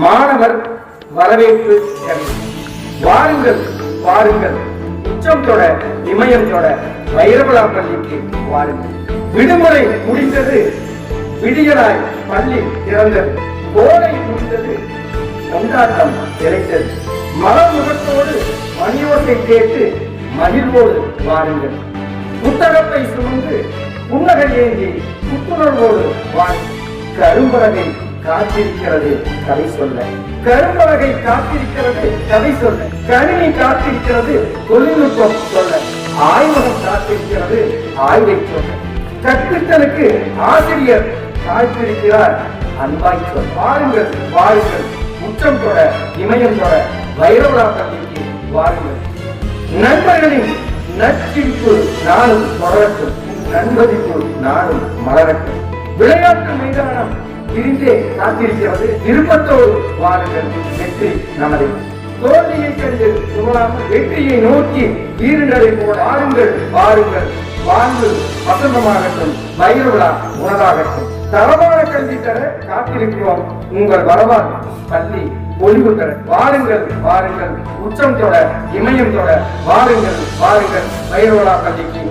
மாணவர் வரவேற்பு வாருங்கள் வாருங்கள், உச்சம் தொட இமயம் தொட வைரவிழா பள்ளிக்கு வாருங்கள். விடுமுறை முடிந்தது, விடியலாய் பள்ளி திறந்தது, கோடை முடிந்தது, கொண்டாட்டம் கிடைத்தது. மலமுகத்தோடு மணியோசை கேட்டு மகிழ்வோடு வாருங்கள். புத்தகத்தை சுமந்து புன்னகை ஏந்தி புத்துணர்வோடு வாருங்கள். கரும்பலகை காத்திருக்கிறது கதை சொல்ல, கரும்பலகை காத்திருக்கிறது கதை சொல்ல, கணினி காத்திருக்கிறது தொழில்நுட்பம் சொல்ல, ஆய்வகம் காத்திருக்கிறது ஆய்வை சொல்ல, கற்பித்தலுக்கு ஆசிரியர் காத்திருக்கிறார் அன்பாய் சொல். வாருங்கள் வாருங்கள், உச்சம் தொட இமயம் தொட வைரவிழா பள்ளிக்கு வாருங்கள். நண்பர்களின் நட்சிப்பு நாளும் தொடரட்டும், நண்பதிப்பு நாளும் மலரட்டும். விளையாட்டு மைதானம் விரிந்தே காத்திருக்கிறது, விருப்பத்தோடு வாருங்கள், வெற்றி நமது. தோல்வியை கண்டு சுமராமல் வெற்றியை நோக்கி வீரர்களை போல வாருங்கள் வாருங்கள், வாழ்வு வசந்தமாகட்டும், வைரவிழா உணவாகட்டும். தரமான கல்வி தர காத்திருக்கிறோம், உங்கள் வரவால் பள்ளி ஒளிவு பெற. வாருங்கள் வாருங்கள், உச்சம் தொட இமயம் தொட வாருங்கள் வாருங்கள், வைரவிழா பள்ளிக்கு